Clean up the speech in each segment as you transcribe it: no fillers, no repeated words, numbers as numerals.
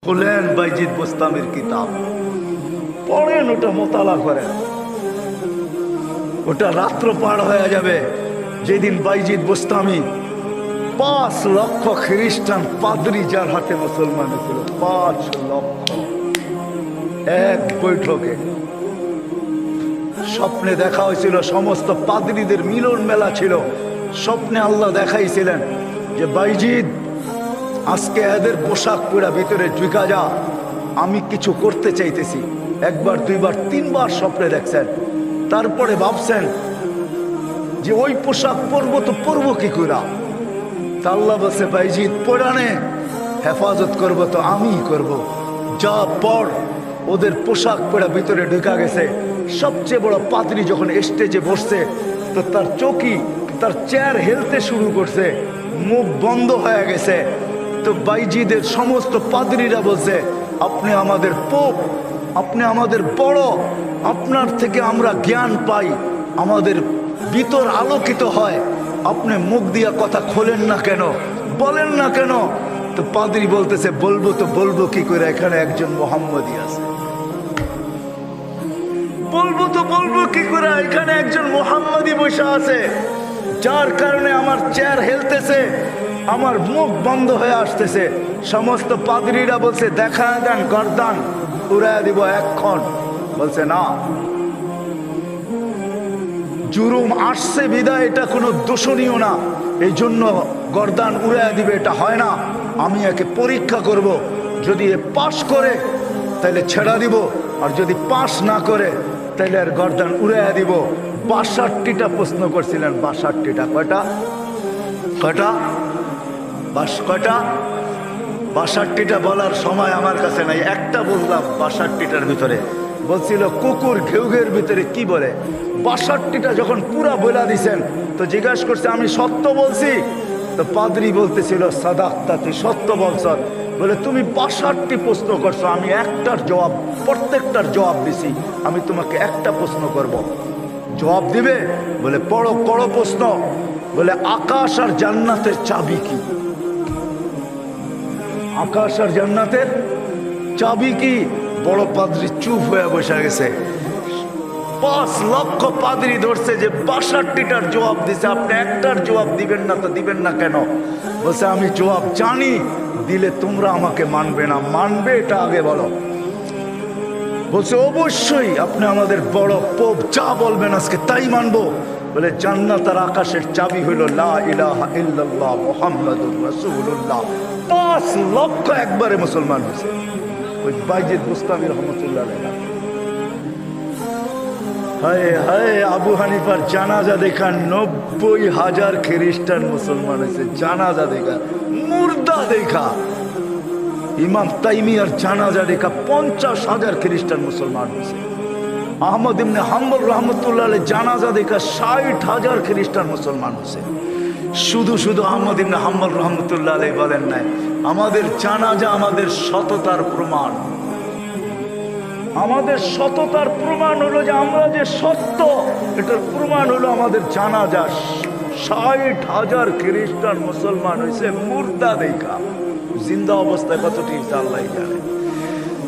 খুলেন বাইজিদ বোস্তামির কিতাব, পড়েন, ওটা মোতালা করেন। ওটা রাত্র পার হয়ে যাবে যেদিন বাইজিদ বোস্তামি 5 লক্ষ খ্রিস্টান পাদ্রী যার হাতে মুসলমান ছিল, 5 লক্ষ এক বৈঠকে। স্বপ্নে দেখা হয়েছিল, সমস্ত পাদ্রীদের মিলন মেলা ছিল। স্বপ্নে আল্লাহ দেখাইছিলেন যে বাইজিদ আজকে এদের পোশাক পরা ভিতরে ঢুকা যা, আমি কিছু করতে চাইতেছি। একবার, দুইবার, তিনবার স্বপ্নে দেখছেন। তারপরে ভাবছেন যে ওই পোশাক পরবো তো পরবো কি করে। তা আল্লাহ বলছে বাইজিদ পরানে হেফাজত করবো তো আমিই করব। যা পর। ওদের পোশাক পরা ভিতরে ঢুকা গেছে। সবচেয়ে বড় পাদ্রী যখন স্টেজে বসছে তো তার চৌকি, তার চেয়ার হেলতে শুরু করছে, মুখ বন্ধ হয়ে গেছে। তো বাইজিদের সমস্ত পাদ্রীরা বলছে আপনি আমাদের পোপ, আপনি আমাদের বড়, আপনার থেকে আমরা জ্ঞান পাই, আমাদের ভিতর আলোকিত হয়, আপনি মুখ দিয়া কথা খোলেন না কেন, বলেন না কেন। তো পাদ্রী বলতেছে বলবো তো বলবো কি করে, এখানে একজন মোহাম্মদী আছে। বলবো তো বলবো কি করে, এখানে একজন মোহাম্মদী বসে আছে, যার কারণে আমার চেয়ার হেলতেছে, আমার মুখ বন্ধ হয়ে আসতেছে। সমস্ত পাদ্রীরা বলছে দেখা দেন, গর্দান উড়াইয়া দিব এক্ষণ। বলছে না, জুরুম আসছে বিদায় এটা কোনো দোষণীয় না, এই জন্য গর্দান উড়াইয়া দিবে এটা হয় না। আমি একে পরীক্ষা করব, যদি এ পাশ করে তাহলে ছেড়া দিব, আর যদি পাশ না করে তাহলে আর গর্দান উড়াইয়া দিব। 62টা প্রশ্ন করছিলেন। 62টা কয়টা? কয়টা? কয়টা? 62টা বলার সময় আমার কাছে নাই, একটা বললাম 62টার ভিতরে। বলছিল কুকুর ঘেউঘের ভিতরে কি বলে। 62টা যখন পুরা বলা দিছেন তো জিজ্ঞাসা করছে আমি সত্য বলছি। তো পাদ্রী বলতেছিল সাদাক্তা, তুই সত্য বলছ। বলে তুমি 62টি প্রশ্ন করছো, আমি একটার জবাব, প্রত্যেকটার জবাব দিছি। আমি তোমাকে একটা প্রশ্ন করব, জবাব দিবে? বলে পড়ো, করো প্রশ্ন। বলে আকাশ আর জান্নাতের চাবি কি? আকাশ আর জান্নাতের চাবি কি? বড় পাদ্রী চুপ হয়ে বসে গেছে। 5 লক্ষ পাদ্রী ধরছে যে 62টার জবাব দিছে, আপনি একটার জবাব দিবেন না তো দিবেন না কেন? বলছে আমি জবাব জানি, দিলে তোমরা আমাকে মানবে না, মানবে এটা আগে বলো। বলছে অবশ্যই আপনি আমাদের বড় পোপ, যা বলবেন আজকে তাই মানবো। বলে জান্নাত আর আকাশের চাবি হলো লা ইলাহা ইল্লাল্লাহ মুহাম্মাদুর রাসূলুল্লাহ। 5 লক্ষ একবারে মুসলমান হয়েছে ওই বাইজিদ বোস্তামি রহমতুল্লাহ আলাইহি। হায় হায়, আবু হানিফার জানাজা দেখা 90,000 খ্রিস্টান মুসলমান হয়েছে। জানাজা দেখা, মুর্দা দেখা। ইমাম তাইমিয়ার জানাজা দেখা 50,000 খ্রিস্টান মুসলমান হয়েছে। আহমদ ইবনে হাম্বল রহমতুল্লাহ আলাইহি জানাজা দেখা 60,000 খ্রিস্টান মুসলমান হয়েছে। শুধু শুধু আহমদ ইবনে হাম্বল রহমতুল্লাহ আলাইহি বলেন নাই আমাদের জানাজা আমাদের সততার প্রমাণ। আমাদের সততার প্রমাণ হলো যে আমরা যে সত্য, এটার প্রমাণ হলো আমাদের জানাজা। 60,000 খ্রিস্টান মুসলমান হয়েছে মুর্দা দেখা। জিন্দা অবস্থায় কতটি আল্লাহ জানে।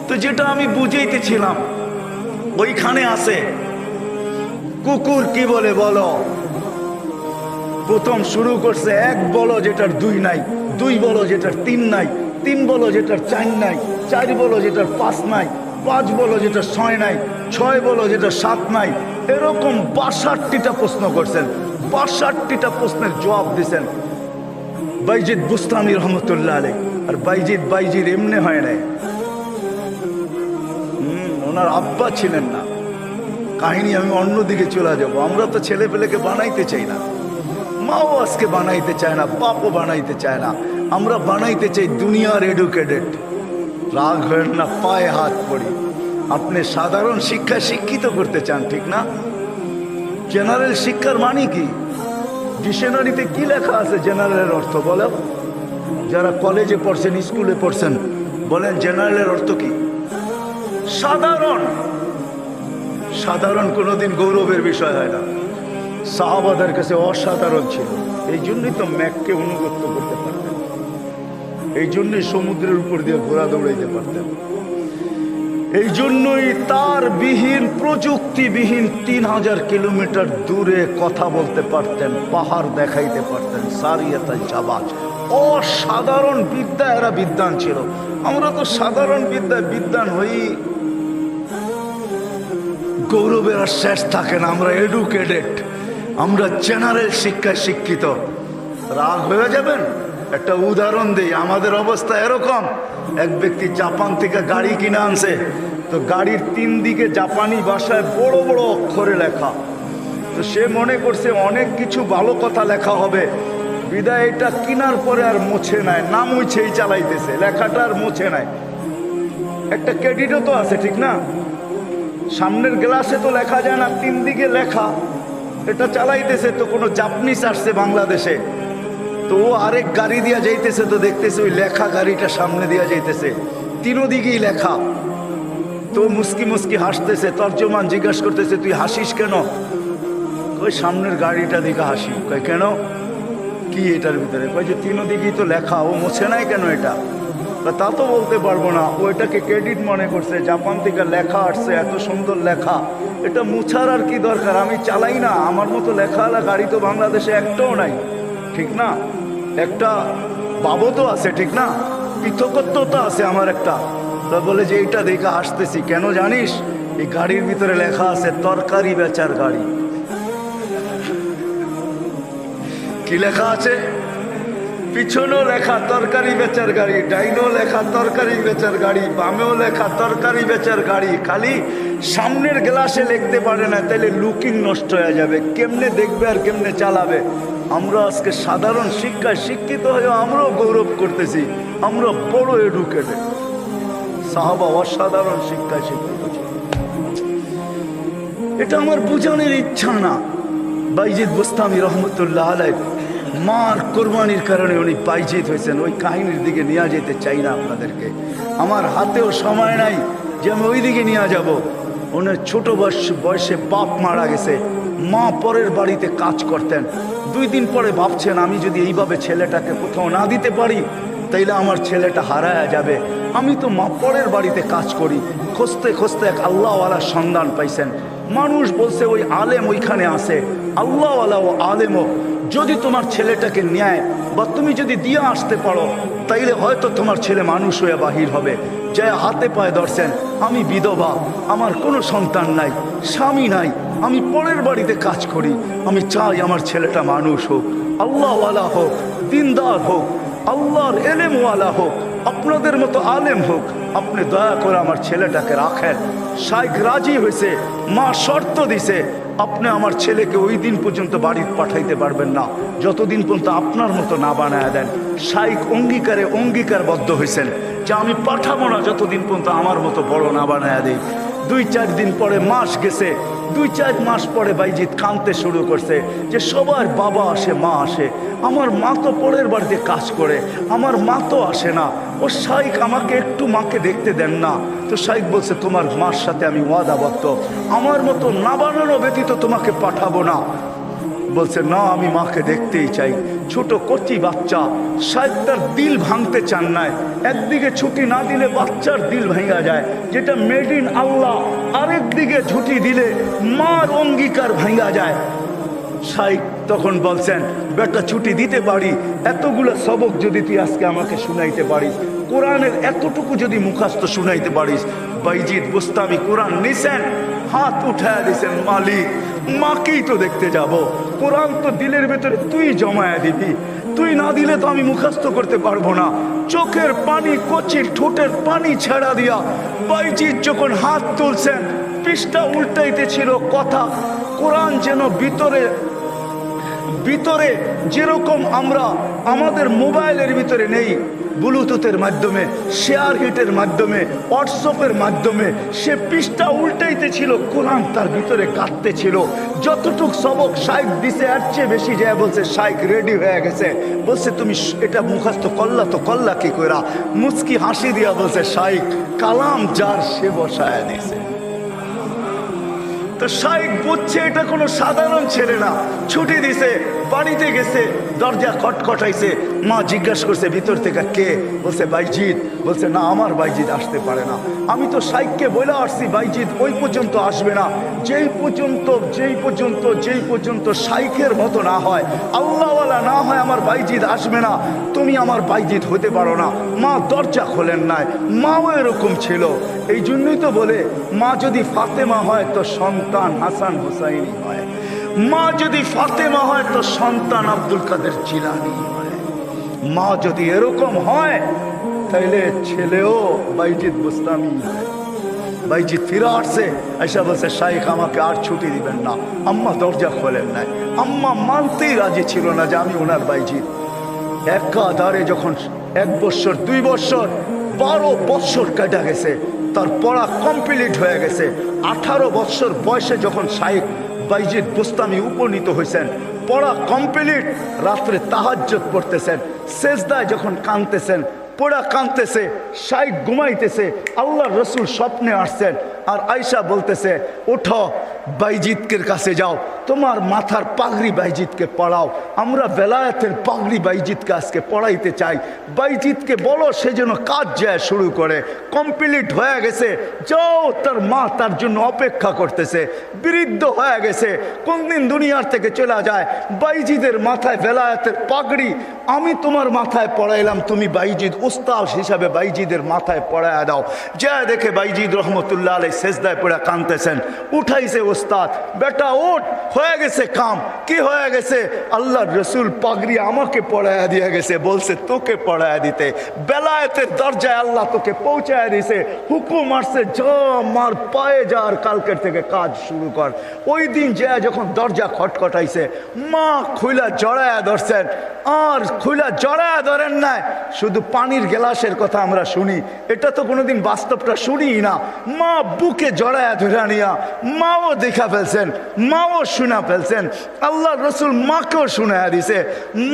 তো যেটা আমি বুঝাইতেছিলাম ওইখানে আছে কুকুর কি বলে বলো। প্রথম শুরু করছে 1 বলো যেটার 2 নাই, 2 বলো যেটার 3 নাই, 3 বলো যেটার 4 নাই, 4 বলো যেটার 5 নাই, 5 বলো যেটা 6 নাই, 6 বলো যেটা 7 নাই। এরকম 62টা প্রশ্ন করছেন। 62টা প্রশ্নের জবাব দিছেন বাইজিদ বুস্তামি রহমতুল্লাহ আলাইহি। আর বাইজিদ এমনি হয় নাই, ওনার আব্বা ছিলেন না। কাহিনী আমি অন্যদিকে চলে যাব। আমরা তো ছেলে পেলেকে বানাইতে চাই না, মাও আজকে বানাইতে চায় না, বাপও বানাইতে চায় না। আমরা বানাইতে চাই দুনিয়ার এডুকেটেড। রাগ হয় না, পায়ে হাত পড়ি। আপনি সাধারণ শিক্ষা শিক্ষিত করতে চান, ঠিক না? জেনারেল শিক্ষার মানে কি? ডিকশনারিতে কি লেখা আছে জেনারেলের অর্থ বলো? যারা কলেজে পড়ছেন, স্কুলে পড়ছেন, বলেন জেনারেলের অর্থ কি? সাধারণ। সাধারণ কোনোদিন গৌরবের বিষয় হয় না। সাহাবাদের কাছে অসাধারণ ছিল, এই জন্যই তো ম্যাককে অনুগত করতে পারতেন। এই জন্যই সমুদ্রের উপর দিয়ে ঘোড়া দৌড়াইতে পারতেন। এই জন্যই তার বিহীন প্রযুক্তিবিহীন 3000 কিলোমিটার দূরে কথা বলতে পারতেন, পাহাড় দেখাইতে পারতেন। সারিয়াতা জাবাজ, অসাধারণ বিদ্যা এরা বিদ্বান ছিল। আমরা তো সাধারণ বিদ্যায় বিদ্বান হই, গৌরবের আর শেষ থাকে না। আমরা এডুকেটেড, আমরা জেনারেল শিক্ষায় শিক্ষিত। রাগ হয়ে যাবেন? একটা উদাহরণ দিই। আমাদের অবস্থা এরকম, এক ব্যক্তি জাপান থেকে গাড়ি কিনে আনছে, তো গাড়ির 3 দিকে জাপানি ভাষায় বড় বড় অক্ষরে লেখা। তো সে মনে করছে অনেক কিছু ভালো কথা লেখা হবে, বিদায় এটা কেনার পরে আর মুছে নাই, না মুছেই চালাইতেছে, লেখাটা আর মুছে নাই। একটা ক্রেডিটও তো আছে, ঠিক না? সামনের গ্লাসে তো লেখা যায় না, 3 দিকে লেখা, এটা চালাইতেছে। তো কোনো জাপানিজ আসছে বাংলাদেশে, তো ও আরেক গাড়ি দিয়া যাইতেছে, তো দেখতেছে ওই লেখা গাড়িটা সামনে দিয়া যাইতেছে, 3 দিকেই লেখা। তো মুস্কি মুস্কি হাসতেছে। তর্জমান জিজ্ঞাসা করতেছে, তুই হাসিস কেন? ওই সামনের গাড়িটা দিকে হাসি। কয় কেন, কি এটার ভিতরে? কয় যে 3 দিকেই তো লেখা, ও মুছে নাই কেন এটা? তা তো বলতে পারবো না, ও এটাকে ক্রেডিট মনে করছে, জাপান থেকে লেখা আসছে, এত সুন্দর লেখা, এটা মুছার আর কি দরকার? আমি চালাই না, আমার মতো লেখাওয়ালা গাড়ি তো বাংলাদেশে একটাও নাই, ঠিক না? একটা বাবদও আছে, ঠিক না? পৃথকত্বতা আছে আমার একটা। তা বলে যে এইটা দেখে হাসতেছি কেন জানিস? এই গাড়ির ভিতরে লেখা আছে তরকারি বেচার গাড়ি। কি লেখা আছে? পিছনেও লেখা তরকারি বেচার গাড়ি, ডাইনেও লেখা তরকারি বেচার গাড়ি, বামেও লেখা তরকারি বেচার গাড়ি। খালি সামনের গ্লাসে লিখতে পারে না, তাহলে লুকিং নষ্ট হয়ে যাবে, কেমনে দেখবে আর কেমনে চালাবে। আমরা আজকে সাধারণ শিক্ষায় শিক্ষিত হয়ে আমরাও গৌরব করতেছি, আমরা বড় এডুকেটেড। সাহাবা অসাধারণ শিক্ষায় শিক্ষিত ছিল। এটা আমার বোঝানোর ইচ্ছা না। বাইজিদ বুস্তামি রহমতুল্লাহ আলাইহ মার কোরবানির কারণে উনি বাইজিদ হয়েছেন, ওই কাহিনীর দিকে নিয়ে যেতে চাই না আপনাদেরকে। আমার হাতেও সময় নাই যে আমি ওই দিকে নিয়ে যাব। ওনার ছোট বয়সে বাপ মারা গেছে, মা পরের বাড়িতে কাজ করতেন। 2 দিন পরে ভাবছেন, আমি যদি এইভাবে ছেলেটাকে কোথাও না দিতে পারি তাইলে আমার ছেলেটা হারায়া যাবে। আমি তো মা পরের বাড়িতে কাজ করি। খুঁজতে খুঁজতে এক আল্লাহওয়ালার সন্ধান পাইছেন। মানুষ বলছে ওই আলেম ওইখানে আছে, আল্লাহওয়ালা ও আলেমও। যদি তোমার ছেলেটাকে নেয় বা তুমি যদি দিয়ে আসতে পারো, তাইলে হয়তো তোমার ছেলে মানুষ হয়ে বাহির হবে। যে হাতে পায়ে ধরছেন, আমি বিধবা, আমার কোনো সন্তান নাই, স্বামী নাই, আমি পরের বাড়িতে কাজ করি, আমি চাই আমার ছেলেটা মানুষ হোক, আল্লাহওয়ালা হোক, দিনদার হোক, আল্লাহর এলেমওয়ালা হোক, আপনাদের মতো আলেম হোক। আপনি দয়া করে আমার ছেলেটাকে রাখেন। শাইখ রাজি হয়েছে, মা শর্ত দিছে, আপনি আমার ছেলেকে ওই দিন পর্যন্ত বাড়িতে পাঠাইতে পারবেন না যতদিন পর্যন্ত আপনার মতো না বানায় দেন। শাইখ অঙ্গীকারবদ্ধ হয়েছেন যে আমি পাঠাবো না যতদিন পর্যন্ত আমার মতো বড় না বানায় দেই। 2-4 দিন পরে মাস গেছে, 2-4 মাস পরে বাইজিদ কাঁদতে শুরু করছে যে সবার বাবা আসে, মা আসে, আমার মা তো পরের বাড়িতে কাজ করে, আমার মা তো আসে না। ও শাইখ আমাকে একটু মাকে দেখতে দেন না। তো শাইখ বলছে, তোমার মার সাথে আমি ওয়াদাবদ্ধ, আমার মতো না বানানো ব্যতীত তোমাকে পাঠাবো না। বলছে না, আমি মাকে দেখতেই চাই। ছোট কচি বাচ্চা, শাইখ তার দিল ভাঙতে চান নাই। একদিকে ছুটি না দিলে বাচ্চার দিল ভেঙে যায়, যেটা মেড ইন আল্লাহ। আরেক দিকে ছুটি দিলে মার অঙ্গীকার ভেঙে যায়। শাইখ তখন বলছেন, বেটা ছুটি দিতে পারি, এতগুলো সবক যদি তুই আজকে আমাকে শুনাইতে পারিস, কোরআনের এতটুকু যদি মুখস্থ শুনাইতে পারিস। বাইজিদ বুস্তামি কোরআন নিছেন, হাত উঠায় দিছেন, মালিক মাকেই তো দেখতে যাব, কোরআন তো দিলের ভেতরে তুই জমায়া দিবি, তুই না দিলে তো আমি মুখস্থ করতে পারবো না। চোখের পানি, কচির ঠোঁটের পানি ছেড়া দিয়া বাইজিদ যখন হাত তুলছেন, পৃষ্ঠা উল্টাইতে ছিল কথা। কোরআন যেন ভিতরে যেরকম আমরা আমাদের মোবাইলের ভিতরে নেই, ব্লুটুথের মাধ্যমে, শেয়ার হিটের মাধ্যমে, হোয়াটসঅ্যাপের মাধ্যমে সে পৃষ্ঠা উল্টাইতে ছিল, কোরআন তার ভিতরে কাটতে ছিল। যতটুক সবক শাইখ দিছে এর চেয়ে বেশি যায় বলছে শাইখ রেডি হয়ে গেছে। বলছে তুমি এটা মুখস্থ করলা তো করলা কি কইরা? মুচকি হাসি দিয়া বলছে, শাইখ কালাম যার সে বসায় দিছে। তো শাইখ বুঝছে এটা কোনো সাধারণ ছেলে না, ছুটি দিছে, বাড়িতে গেছে, দরজা খটখটাইছে। মা জিজ্ঞাসা করছে ভিতর থেকে কে? বলছে বাইজিৎ। বলছে না, আমার বাইজিৎ আসতে পারে না। আমি তো শাইখকে বলে আসছি বাইজিৎ ওই পর্যন্ত আসবে না, যেই পর্যন্ত শাইখের মতো না হয়, আল্লাহওয়ালা না হয়, আমার বাইজিৎ আসবে না। তুমি আমার বাইজিৎ হতে পারো না। মা দরজা খোলেন নাই। মাও এরকম ছিল। এই জন্যই তো বলে মা যদি ফাতেমা হয় তো সন্তান হাসান হুসাইনি হয়, মা যদি ফাতেমা হয় তো সন্তান আব্দুল কাদের জিলানী হয়। মা যদি এরকম হয় তাইলে ছেলেও বাইজিৎ বুস্তামি হয়। বাইজিৎ ফিরে আসছে, আয়সা বলছে শাইখ আমাকে আর ছুটি দিবেন না। আম্মা দরজা খোলেন নাই। আম্মা মানতেই রাজি ছিল না যে আমি ওনার বাইজিৎ। একাধারে যখন 1 বছর 2 বছর 12 বছর কাটা গেছে, তার পড়া কমপ্লিট হয়ে গেছে। 18 বছর বয়সে যখন শাইখ বাইজিৎ বুস্তামি উপনীত হয়েছেন, পড়া কমপ্লিট, রাত্রে তাহাজ্জুদ পড়তেছেন, সেজদায় যখন কাঁদতেছেন, পড়া কাঁদতেছে, শাইখ ঘুমাইতেছে, আল্লাহর রসুল স্বপ্নে আসছেন। আর আয়সা বলতেছে ওঠো বাইজিৎকের কাছে যাও, তোমার মাথার পাগড়ি বাইজিৎকে পড়াও, আমরা বেলায়েতের পাগড়ি বাইজিৎকে আজকে পড়াইতে চাই। বাইজিৎকে বলো সে যেন কাজ যায় শুরু করে। কমপ্লিট হয়ে গেছে, যাও। তার মা তার জন্য অপেক্ষা করতেছে, বৃদ্ধ হয়ে গেছে, কোনদিন দুনিয়ার থেকে চলে যায়। বাইজিদের মাথায় বেলায়েতের পাগড়ি আমি তোমার মাথায় পড়াইলাম, তুমি বাইজিদ উস্তাদ হিসাবে বাইজিদের মাথায় পড়ায় দাও। যা দেখে বাইজিদ রহমতুল্লাহ আলাইহি সেজদায় পড়ে কাঁদতেছেন। উঠাইছে ওস্তাদ, বেটা ওঠ, হয়ে গেছে কাম। কি হয়ে গেছে? আল্লাহর রসুল পাগড়ি আমাকে পড়ায়া দিয়ে গেছে, বলছে তোকে পড়ায়া দিতে। বেলায়েতের দরজায় আল্লাহ তোকে পৌঁছায় দিছে, হুকুম আসছে যা মার পায়ে যা, আর কালকের থেকে কাজ শুরু কর। ওই দিন যা যখন দরজা খটখটাইছে, মা খুইলা জড়ায়া ধরছেন। আর খুইলা জড়ায়া ধরেন নাই, শুধু পানির গ্লাসের কথা আমরা শুনি, এটা তো কোনোদিন বাস্তবটা শুনি না। মা বুকে জড়ায়া ধরে নিয়া মাও দেখা ফেলছেন, মাও শোনা ফেলছেন। আল্লাহ রসুল মাকেও শোনায়া দিছে।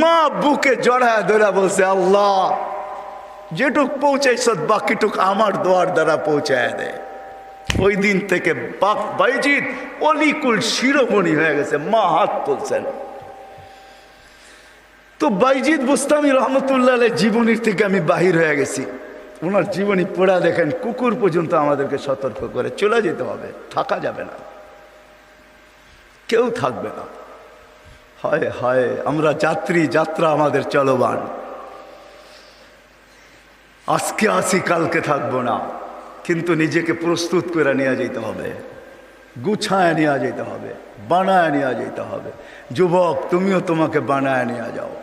মা বুকে জড়ায়া ধরে বলছে আল্লাহ যেটুক পৌঁছাইছ বাকিটুক আমার দোয়ার দ্বারা পৌঁছায় দেয়। ওই দিন থেকে বাইজিদ অলিকুল শিরোমণি হয়ে গেছে। মা হাত তুলছেন। তো বাইজিদ বুস্তামি রহমতুল্লাহ আলাইহির জীবনীর থেকে আমি বাহির হয়ে গেছি। ওনার জীবনী পড়া দেখেন, কুকুর পর্যন্ত আমাদেরকে সতর্ক করে চলে যেতে হবে, থাকা যাবে না, কেউ থাকবে না। হয় হয় আমরা যাত্রী, যাত্রা আমাদের চলমান। আজকে আসি কালকে থাকবো না, কিন্তু নিজেকে প্রস্তুত করে নিয়ে যেতে হবে, গুছায় নিয়ে যেতে হবে, বানায় নিয়ে যেতে হবে। যুবক তুমিও তোমাকে বানায় নিয়ে যাও।